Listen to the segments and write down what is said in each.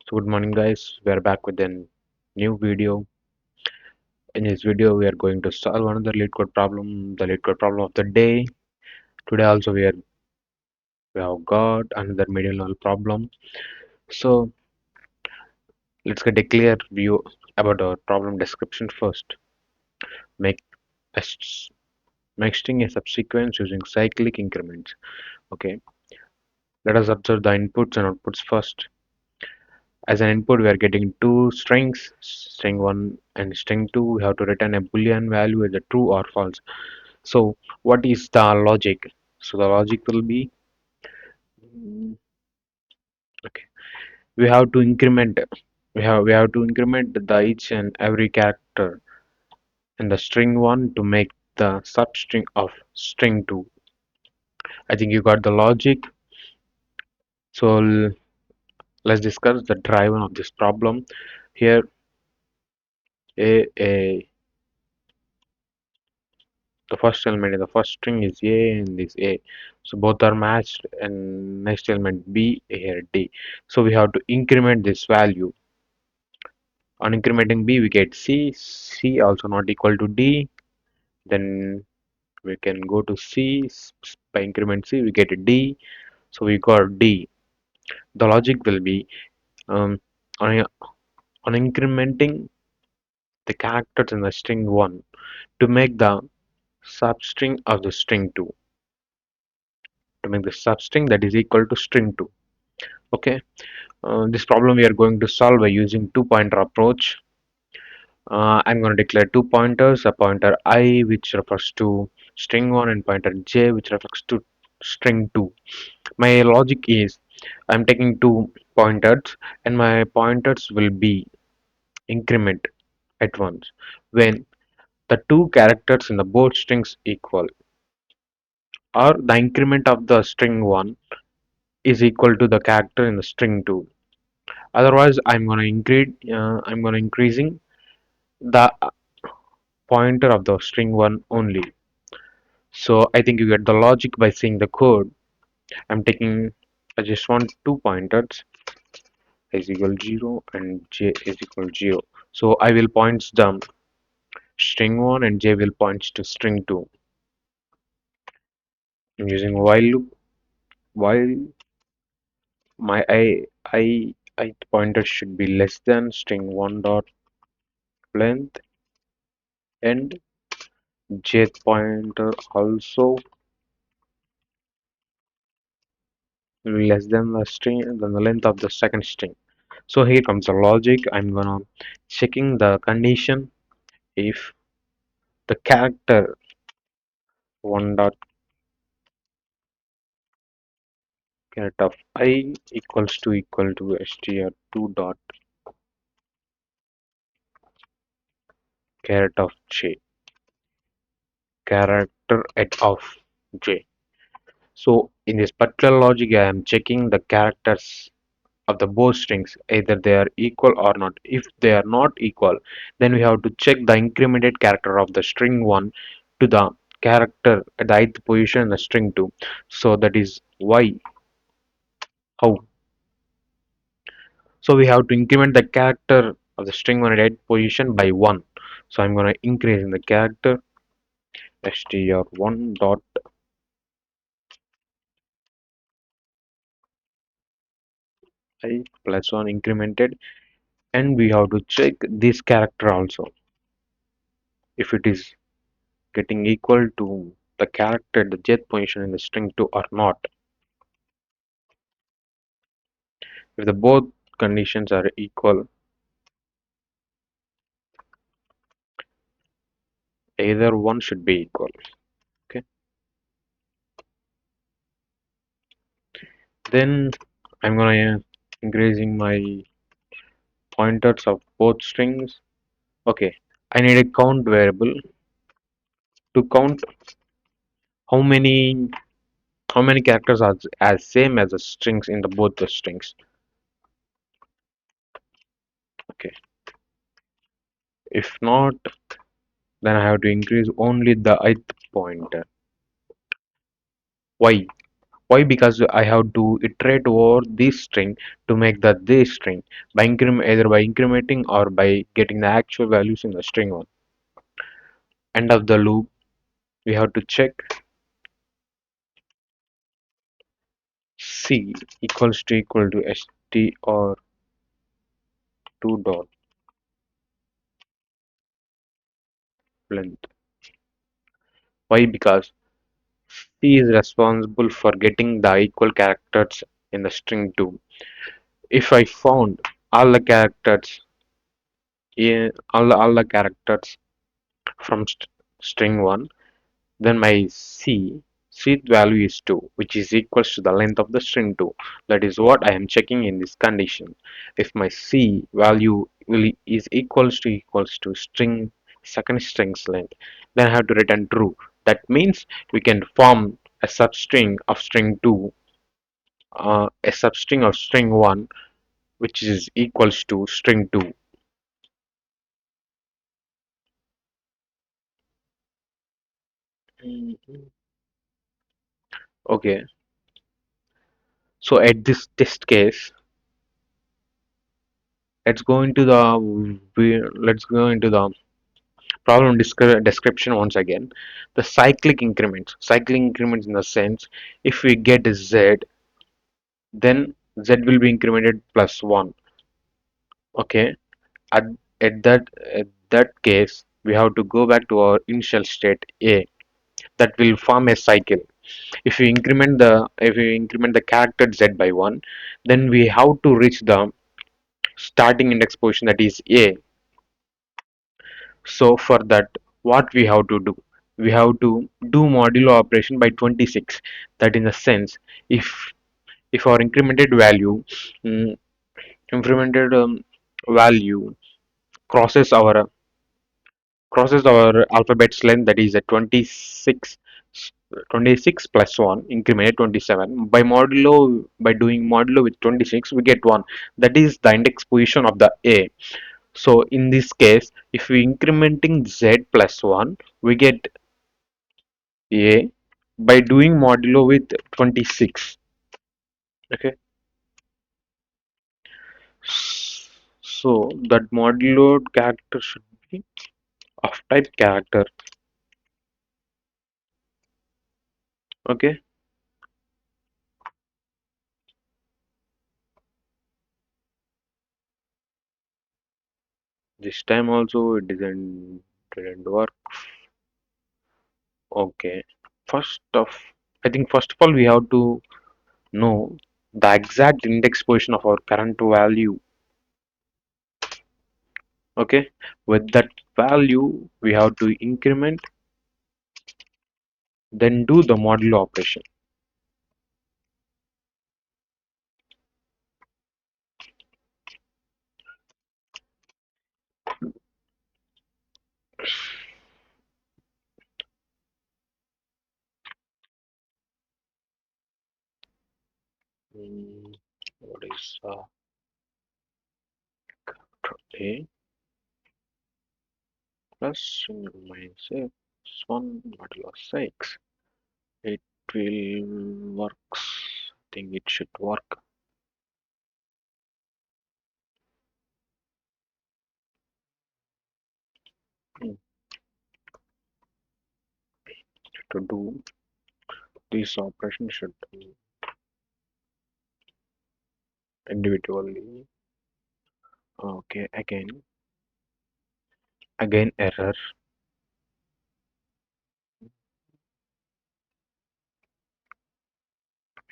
So good morning guys, we are back with a new video. In this video we are going to solve another lead code problem, the lead code problem of the day. Today also we have got another medium level problem. So let's get a clear view about our problem description first. Make a make string a subsequence using cyclic increments. Okay, let us observe the inputs and outputs first. As an input, we are getting two strings, string 1 and string 2. We have to return a boolean value as a true or false. So what is the logic? So the logic will be, okay, we have to increment we have to increment the each and every character in the string 1 to make the substring of string 2. I think you got the logic. So let's discuss the driver of this problem. Here a the first element in the first string is a and this a, so both are matched, and next element b here d. So we have to increment this value. On incrementing b we get c also not equal to d. Then we can go to c. By increment c we get a d, so we got d. The logic will be, on, on incrementing the characters in the string 1 to make the substring of the string 2, to make the substring that is equal to string 2. Okay, this problem we are going to solve by using two pointer approach. I'm going to declare two pointers, a pointer I which refers to string 1 and pointer j which refers to string 2. My logic is I'm taking two pointers and my pointers will be increment at once when the two characters in the both strings equal, or the increment of the string 1 is equal to the character in the string 2. Otherwise I'm going to increasing the pointer of the string 1 only. So I think you get the logic by seeing the code. I'm taking, I just want two pointers, is equal 0 and j is equal 0. So I will points the string 1 and j will points to string 2. I'm using while loop. While my I pointer should be less than string 1 dot length, and j pointer also will be less than the length of the second string. So here comes the logic. I'm gonna checking the condition if the character 1 dot character of I equal to str2 dot character of j, character at of j. So in this particular logic I am checking the characters of the both strings, either they are equal or not. If they are not equal, then we have to check the incremented character of the string 1 to the character at the ith position in the string 2. So that is why, how. So we have to increment the character of the string 1 at ith position by 1. So I'm going to increase in the character str1 dot I plus 1 incremented, and we have to check this character also if it is getting equal to the character at the jth position in the string 2 or not. If the both conditions are equal, either one should be equal. Okay, then I'm gonna increasing my pointers of both strings. Okay, I need a count variable to count how many how many characters are as same as the strings in the both the strings. Okay, if not, then I have to increase only the ith pointer. Why? Why? Because I have to iterate over this string to make the this string by either by incrementing or by getting the actual values in the string one. End of the loop, we have to check c equal to st or 2 dot length. Why? Because c is responsible for getting the equal characters in the string 2. If I found all the characters all the characters from string 1, then my seed value is 2, which is equals to the length of the string 2. That is what I am checking in this condition. If my c value is equals to string second string's length, then I have to return true. That means we can form a substring of string 2, a substring of string 1, which is equals to string 2. Okay, so at this test case, let's go into the problem description once again. The cyclic increments in the sense, if we get z, then z will be incremented plus 1. Okay, at, at that case, we have to go back to our initial state a, that will form a cycle. If we increment the character z by 1, then we have to reach the starting index position, that is a. So for that, what we have to do? We have to do modulo operation by 26. That in the sense, if if our mm, incremented value crosses our alphabet's length, that is a 26 plus 1 incremented 27, by doing modulo with 26 we get 1, that is the index position of the a. So in this case, if we incrementing z plus 1, we get a by doing modulo with 26. Okay. So that modulo character should be of type character. Okay. This time also it didn't work. Okay. First of I think first of all we have to know the exact index position of our current value. Okay. With that value we have to increment, then do the modulo operation. Mm, what is a plus minus 1 modulo 6? It will works. I think it should work. Mm, To do this operation should be individually. Okay, again error.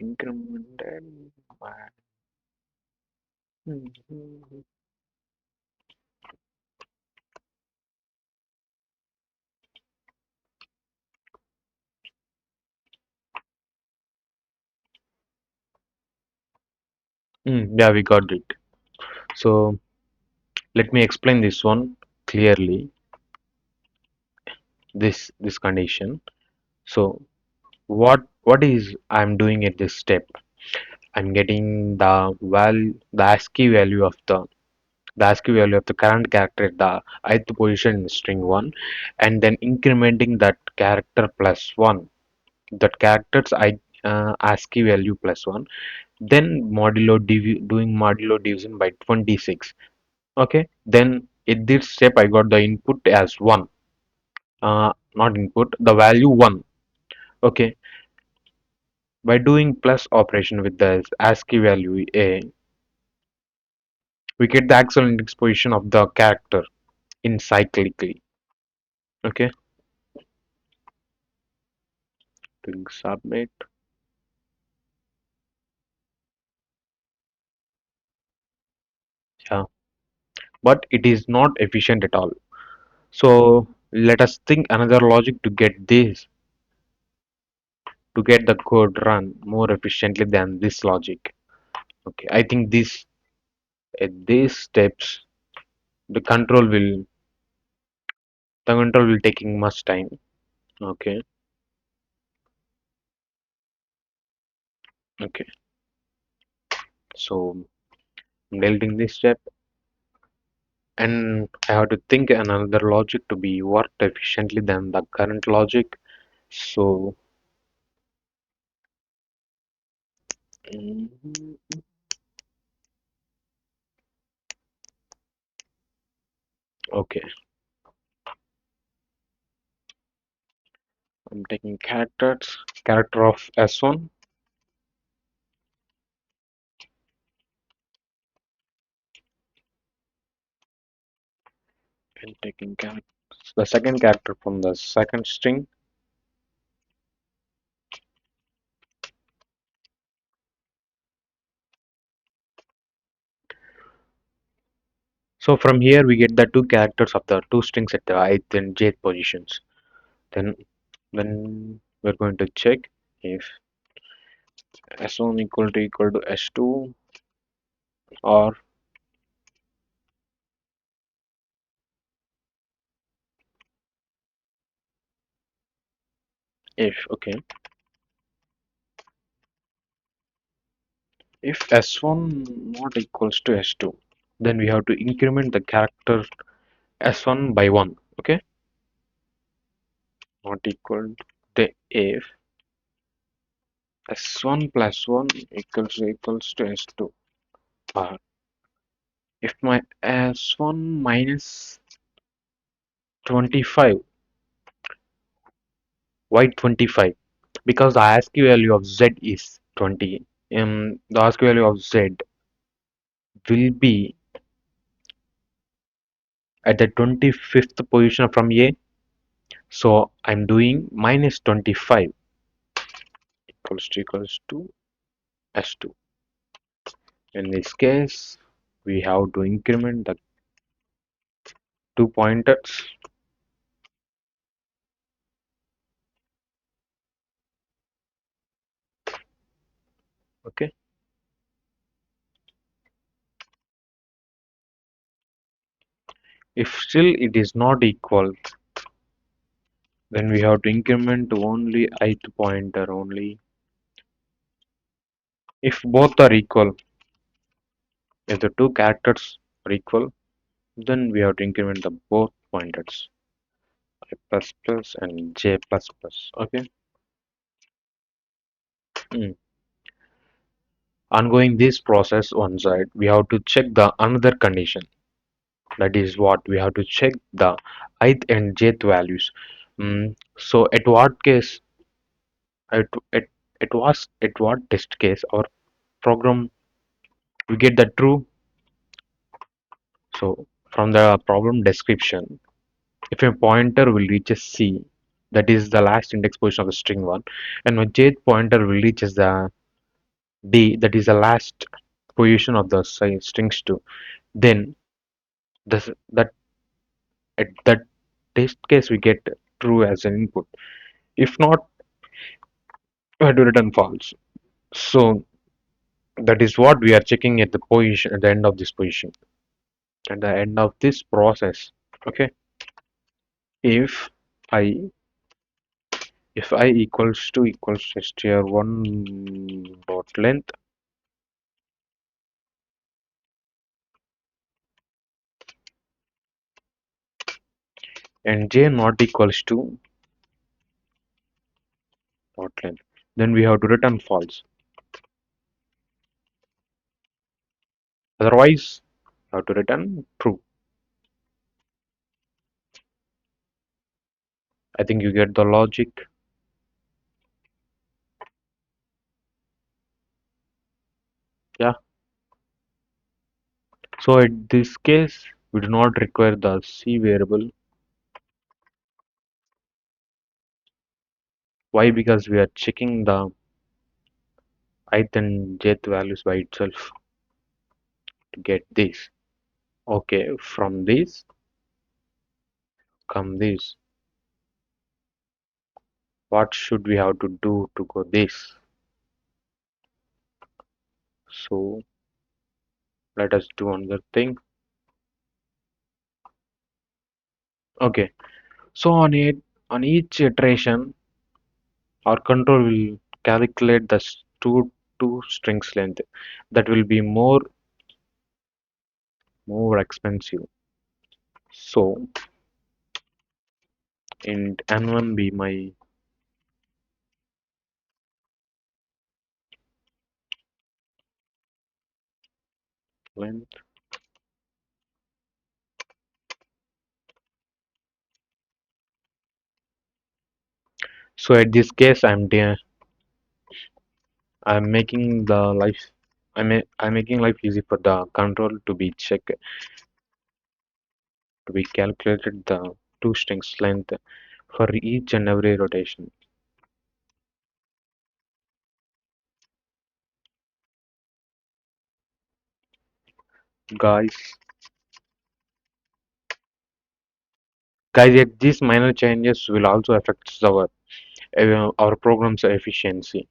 Incremented by yeah, we got it. So let me explain this one clearly. This condition. So what is I'm doing at this step? I'm getting the ASCII value of the current character at the ith position in string 1, and then incrementing that character plus 1. That characters ASCII value plus 1, then doing modulo division by 26. Okay, then in this step I got the input as 1, not input, the value 1. Okay, by doing plus operation with the ASCII value a, we get the actual index position of the character in cyclically. Okay, doing submit. Yeah, but it is not efficient at all. So let us think another logic to get this, to get the code run more efficiently than this logic. Okay, I think this at these steps the control will taking much time. Okay, okay. So I'm deleting this step, and I have to think another logic to be worked efficiently than the current logic. So mm, okay, I'm taking character of S1 and taking the second character from the second string So from here we get the two characters of the two strings at the ith and jth positions. Then when we're going to check if s1 equal to s2 or if okay if s1 not equals to s2, then we have to increment the character s1 by 1. Okay, not equal to if s1 plus 1 equals to s2, or if my s1 minus 25. Why 25? Because the ASCII value of Z is 20. The ASCII value of Z will be at the 25th position from A. So I'm doing minus 25 equals to S2. In this case, we have to increment the two pointers. Okay. If still it is not equal, then we have to increment to only ith pointer only. If both are equal, if the two characters are equal, then we have to increment the both pointers I plus plus and j plus plus. Okay. Mm. Ongoing this process on side, we have to check the another condition. That is what we have to check the ith and jth values. So at what case, at at what test case our program we get the true. So from the problem description, if a pointer will reach a C, that is the last index position of the string one, and when jth pointer will reaches the D, that is the last position of the strings 2, then this, that at that test case we get true as an input. If not, we have to return false. So that is what we are checking at the position at the end of this position. At the end of this process, okay, if I if I equals to str1 dot length and j not equals to dot length, Then we have to return false. Otherwise, we have to return true. I think you get the logic. Yeah. So in this case, we do not require the C variable. Why? Because we are checking the ith and jth values by itself to get this. Okay, from this come this. What should we have to do to go this? So let us do another thing. Okay, so on each iteration, our control will calculate the two strings length. That will be more expensive. So in n1 be my length. So at this case, I'm making the life I'm making life easy for the control to be checked to be calculated the two strings length for each and every rotation. Guys, yet these minor changes will also affect our program's efficiency.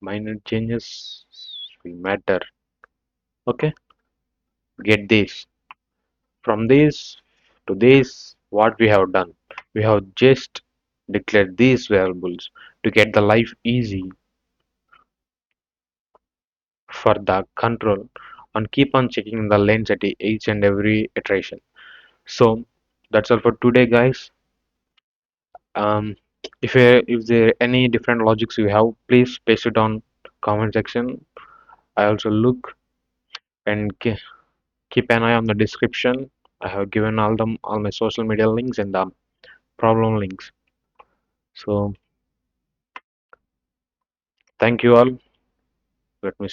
Minor changes will matter. Okay, get this. From this to this, what we have done? We have just declared these variables to get the life easy for the control and keep on checking the lens at each and every iteration. So that's all for today, guys. Um, if there are any different logics you have, please paste it on comment section. I also look and keep an eye on the description. I have given all my social media links and the problem links. So thank you all. Let me